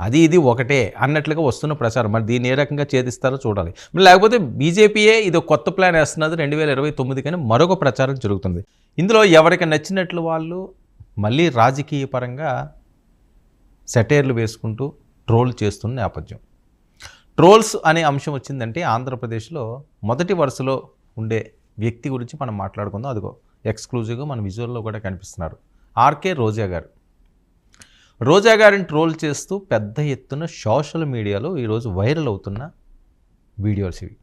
అది ఇది ఒకటే అన్నట్లుగా వస్తున్న ప్రచారం. మరి దీన్ని ఏ రకంగా ఛేదిస్తారో చూడాలి. మరి లేకపోతే బీజేపీయే ఇది కొత్త ప్లాన్ వేస్తున్నది 2029 కానీ మరొక ప్రచారం జరుగుతుంది. ఇందులో ఎవరికి నచ్చినట్లు వాళ్ళు మళ్ళీ రాజకీయ పరంగా సెటైర్లు వేసుకుంటూ ట్రోల్ చేస్తున్న నేపథ్యం. ట్రోల్స్ అనే అంశం వచ్చిందంటే ఆంధ్రప్రదేశ్లో మొదటి వరుసలో ఉండే వ్యక్తి గురించి మనం మాట్లాడుకుందాం. అదిగో ఎక్స్క్లూజివ్గా మన విజువల్లో కూడా కనిపిస్తున్నారు. ఆర్కే రోజా గారు. రోజా గారిని ట్రోల్ చేస్తూ పెద్ద ఎత్తున సోషల్ మీడియాలో ఈరోజు వైరల్ అవుతున్న వీడియోస్ ఇవి.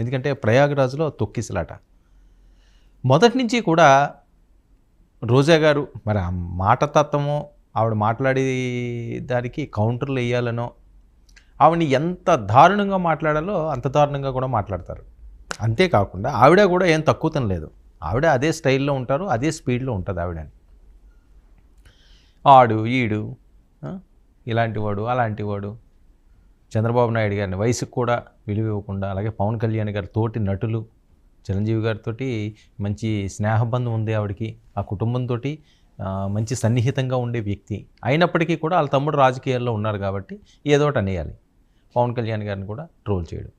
ఎందుకంటే ప్రయాగరాజ్లో తొక్కిసలాట. మొదటి నుంచి కూడా రోజా గారు మరి ఆ మాట తత్వమో ఆవిడ మాట్లాడే దానికి కౌంటర్లు వేయాలనో ఆవిడని ఎంత దారుణంగా మాట్లాడాలో అంత దారుణంగా కూడా మాట్లాడతారు. అంతేకాకుండా ఆవిడ కూడా ఏం తక్కువ తినలేదు. ఆవిడ అదే స్టైల్లో ఉంటారు, అదే స్పీడ్లో ఉంటుంది ఆవిడని. ఆడు ఈడు ఇలాంటి వాడు అలాంటి వాడు చంద్రబాబు నాయుడు గారిని వయసుకు కూడా విలువ ఇవ్వకుండా, అలాగే పవన్ కళ్యాణ్ గారి తోటి నటులు చిరంజీవి గారితో మంచి స్నేహబంధం ఉంది ఆవిడకి, ఆ కుటుంబంతో మంచి సన్నిహితంగా ఉండే వ్యక్తి అయినప్పటికీ కూడా వాళ్ళ తమ్ముడు రాజకీయాల్లో ఉన్నారు కాబట్టి ఏదోటి అనేయాలి. పవన్ కళ్యాణ్ గారిని కూడా ట్రోల్ చేయడం.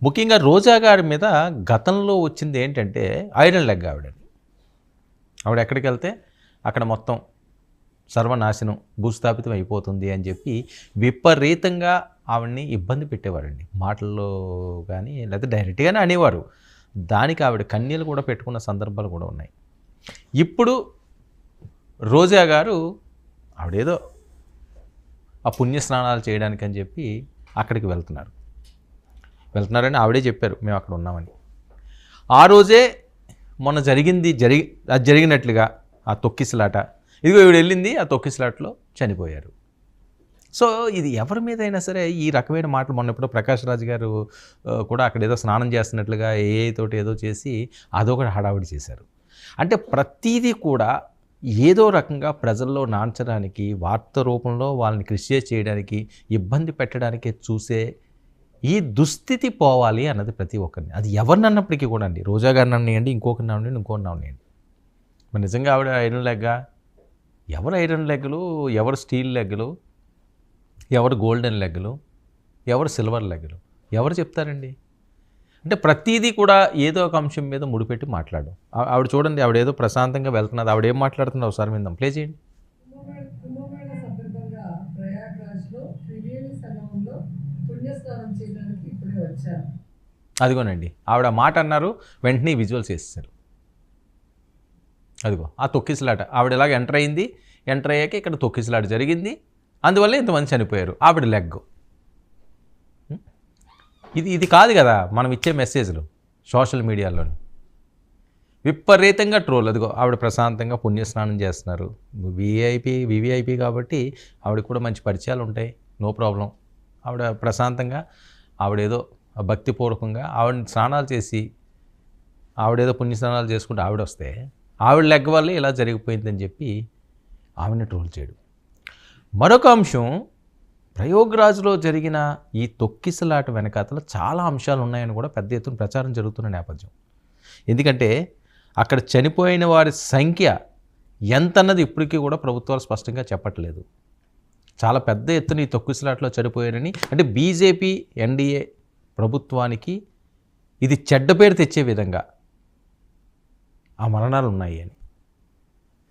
ముఖ్యంగా రోజా గారి మీద గతంలో వచ్చింది ఏంటంటే ఐరన్ లెగ్. ఆవిడ ఎక్కడికి వెళ్తే అక్కడ మొత్తం సర్వనాశనం భూస్థాపితం అయిపోతుంది అని చెప్పి విపరీతంగా ఆవిడ్ని ఇబ్బంది పెట్టేవారండి. మాటల్లో కానీ లేకపోతే డైరెక్ట్గానే అనేవారు. దానికి ఆవిడ కన్నీళ్ళు కూడా పెట్టుకున్న సందర్భాలు కూడా ఉన్నాయి. ఇప్పుడు రోజా గారు ఆవిడేదో ఆ పుణ్యస్నానాలు చేయడానికి అని చెప్పి అక్కడికి వెళ్తున్నారని ఆవిడే చెప్పారు, మేము అక్కడ ఉన్నామని. ఆ రోజే మొన్న అది జరిగినట్లుగా ఆ తొక్కిసలాట, ఇదిగో ఈవిడ వెళ్ళింది, ఆ తొక్కిసలాటలో చనిపోయారు. సో ఇది ఎవరి మీద అయినా సరే ఈ రకమైన మాటలు, మొన్న ఎప్పుడో ప్రకాష్ రాజ్ గారు కూడా అక్కడ ఏదో స్నానం చేస్తున్నట్లుగా తోటి ఏదో చేసి అదొకటి హడావిడి చేశారు. అంటే ప్రతీదీ కూడా ఏదో రకంగా ప్రజల్లో నాంచడానికి, వార్త రూపంలో వాళ్ళని క్రిటిసైజ్ చేయడానికి, ఇబ్బంది పెట్టడానికే చూసే ఈ దుస్థితి పోవాలి అన్నది ప్రతి ఒక్కరిని. అది ఎవరిని అన్నప్పటికీ కూడా అండి, రోజా గారిని అనివ్వండి, ఇంకొకరిని అనివ్వండి, ఇంకొకరిని అనివ్వండి. మరి నిజంగా ఆవిడ ఐరన్ లెగ్గా? ఎవరు ఐరన్ లెగ్గులు, ఎవరు స్టీల్ లెగ్గులు, ఎవరు గోల్డెన్ లెగ్గులు, ఎవరు సిల్వర్ లెగ్గులు, ఎవరు చెప్తారండి? అంటే ప్రతిదీ కూడా ఏదో ఒక అంశం మీద ముడిపెట్టి మాట్లాడు. ఆవిడ చూడండి, ఆవిడ ఏదో ప్రశాంతంగా వెళ్తున్నది. ఆవిడ ఏం మాట్లాడుతుందో ఒకసారి విందాం, ప్లే చేయండి. అదిగోనండి, ఆవిడ మాట అన్నారు, వెంటనే విజువల్స్ వేసేసారు. అదిగో ఆ తొక్కిసలాట. ఆవిడ ఇలాగ ఎంటర్ అయ్యాక ఇక్కడ తొక్కిసలాట జరిగింది, అందువల్ల ఇంతమంది చనిపోయారు. ఆవిడ లెగ్. ఇది కాదు కదా మనం ఇచ్చే మెసేజ్లు సోషల్ మీడియాలోని. విపరీతంగా ట్రోల్. అదిగో ఆవిడ ప్రశాంతంగా పుణ్యస్నానం చేస్తున్నారు. వివిఐపి కాబట్టి ఆవిడకి కూడా మంచి పరిచయాలు ఉంటాయి, నో ప్రాబ్లం. ఆవిడ ప్రశాంతంగా ఆవిడేదో భక్తిపూర్వకంగా ఆవిడ స్నానాలు చేసి ఆవిడేదో పుణ్యస్నానాలు చేసుకుంటే ఆవిడ వస్తే ఆవిడ లెగ్ వల్లే ఇలా జరిగిపోయిందని చెప్పి ఆవిడని ట్రోల్ చేయడం. మరొక అంశం, ప్రయాగ్రాజ్లో జరిగిన ఈ తొక్కిసలాట వెనకాతల చాలా అంశాలు ఉన్నాయని కూడా పెద్ద ఎత్తున ప్రచారం జరుగుతున్న నేపథ్యం. ఎందుకంటే అక్కడ చనిపోయిన వారి సంఖ్య ఎంతన్నది ఇప్పటికీ కూడా ప్రభుత్వాలు స్పష్టంగా చెప్పట్లేదు. చాలా పెద్ద ఎత్తున ఈ తొక్కిసలాటలో చనిపోయారని, అంటే బీజేపీ ఎన్డీఏ ప్రభుత్వానికి ఇది చెడ్డ పేరు తెచ్చే విధంగా ఆ మరణాలు ఉన్నాయి అని.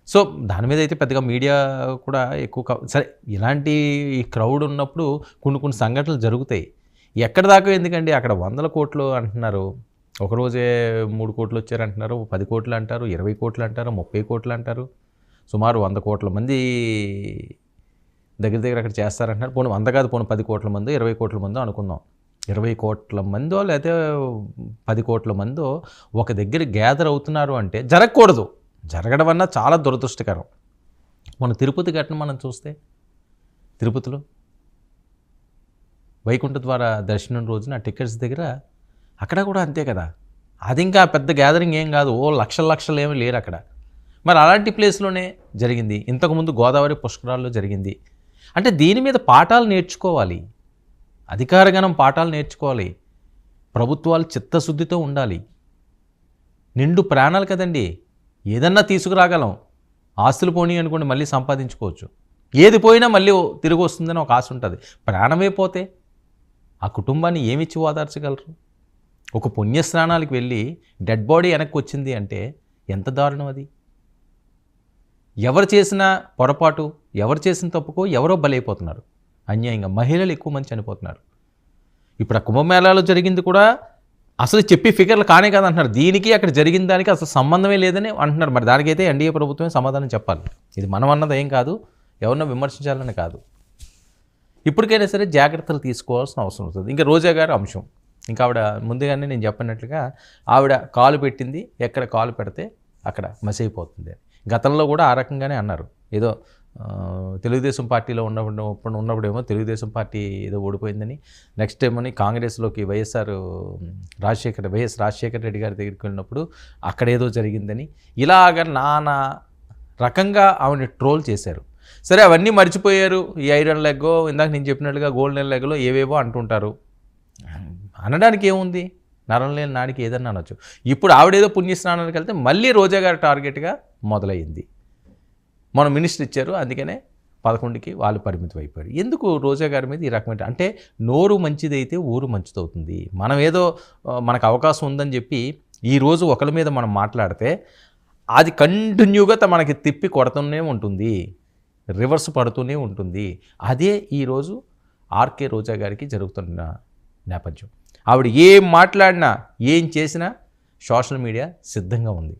సో దాని మీద అయితే పెద్దగా మీడియా కూడా ఎక్కువ సరే, ఇలాంటి ఈ క్రౌడ్ ఉన్నప్పుడు కొన్ని సంఘటనలు జరుగుతాయి. ఎక్కడ దాకా ఎందుకండి, అక్కడ 100 కోట్లు అంటున్నారు, ఒకరోజే 3 కోట్లు వచ్చారంటున్నారు, 10 కోట్లు అంటారు, 20 కోట్లు అంటారు, 30 కోట్లు అంటారు. సుమారు 100 కోట్ల మంది దగ్గర అక్కడ చేస్తారంటున్నారు. 100 కాదు, 10 కోట్ల మందో 20 కోట్ల మందో అనుకుందాం. 20 కోట్ల మందో లేకపోతే 10 కోట్ల మందో ఒక దగ్గర గ్యాదర్ అవుతున్నారు అంటే జరగకూడదు. జరగడం వల్ల చాలా దురదృష్టకరం. మన తిరుపతి ఘటన మనం చూస్తే, తిరుపతిలో వైకుంఠ ద్వార దర్శనం రోజున టికెట్స్ దగ్గర అక్కడ కూడా అంతే కదా. అది ఇంకా పెద్ద గ్యాదరింగ్ ఏం కాదు, లక్షలు ఏమీ లేరు అక్కడ. మరి అలాంటి ప్లేస్లోనే జరిగింది. ఇంతకుముందు గోదావరి పుష్కరాల్లో జరిగింది. అంటే దీని మీద పాఠాలు నేర్చుకోవాలి, అధికారగణం పాఠాలు నేర్చుకోవాలి, ప్రభుత్వాలు చిత్తశుద్ధితో ఉండాలి. నిండు ప్రాణాలు కదండి, ఏదన్నా తీసుకురాగలం. ఆస్తులు పోనీ అనుకోండి, మళ్ళీ సంపాదించుకోవచ్చు. ఏది పోయినా మళ్ళీ తిరిగి వస్తుందని ఒక ఆశ ఉంటుంది. ప్రాణమే పోతే ఆ కుటుంబాన్ని ఏమిచ్చి ఓదార్చగలరు? ఒక పుణ్యస్నానాలకు వెళ్ళి డెడ్ బాడీ వెనక్కి వచ్చింది అంటే ఎంత దారుణం అది. ఎవరు చేసిన పొరపాటు, ఎవరు చేసిన తప్పుకో ఎవరో బలైపోతున్నారు అన్యాయంగా. మహిళలు ఎక్కువ మంది చనిపోతున్నారు. ఇప్పుడు ఆ కుంభమేళాలో జరిగింది కూడా అసలు చెప్పి ఫిగర్లు కానే కాదు అంటున్నారు. దీనికి అక్కడ జరిగిన దానికి అసలు సంబంధమే లేదని అంటున్నారు. మరి దానికైతే ఎన్డీఏ ప్రభుత్వమే సమాధానం చెప్పాలి. ఇది మనం అన్నది ఏం కాదు, ఎవరినో విమర్శించాలని కాదు. ఇప్పటికైనా సరే జాగ్రత్తలు తీసుకోవాల్సిన అవసరం ఉంటుంది. ఇంకా రోజా గారి అంశం, ఇంకా ఆవిడ ముందుగానే నేను చెప్పినట్లుగా ఆవిడ కాలు పెట్టింది ఎక్కడ కాలు పెడితే అక్కడ మసైపోతుంది. గతంలో కూడా ఆ రకంగానే అన్నారు. ఏదో తెలుగుదేశం పార్టీలో ఉన్నప్పుడేమో తెలుగుదేశం పార్టీ ఏదో ఓడిపోయిందని, నెక్స్ట్ ఏమని కాంగ్రెస్లోకి వైఎస్ రాజశేఖర రెడ్డి గారి దగ్గరికి వెళ్ళినప్పుడు అక్కడ ఏదో జరిగిందని, ఇలాగ నానా రకంగా ఆవిడని ట్రోల్ చేశారు. సరే అవన్నీ మర్చిపోయారు. ఈ ఐరన్ లెగ్గో ఇందాక నేను చెప్పినట్లుగా గోల్డెన్ లెగ్లో ఏవేవో అంటుంటారు. అనడానికి ఏముంది, నరం లేని నాడికి ఏదన్నా అనొచ్చు. ఇప్పుడు ఆవిడేదో పుణ్యస్నానానికి వెళ్తే మళ్ళీ రోజా గారి టార్గెట్గా మొదలయ్యింది. మన మినిస్టర్ ఇచ్చారు, అందుకనే 11కి వాళ్ళు పరిమితం అయిపోయారు. ఎందుకు రోజా గారి మీద ఈ రకమైన, అంటే నోరు మంచిదైతే ఊరు మంచిదవుతుంది. మనం ఏదో మనకు అవకాశం ఉందని చెప్పి ఈరోజు ఒకరి మీద మనం మాట్లాడితే అది కంటిన్యూగా మనకి తిప్పి కొడుతూనే ఉంటుంది, రివర్స్ పడుతూనే ఉంటుంది. అదే ఈరోజు ఆర్కే రోజా గారికి జరుగుతున్న నేపథ్యం. ఆవిడ ఏం మాట్లాడినా ఏం చేసినా సోషల్ మీడియా సిద్ధంగా ఉంది.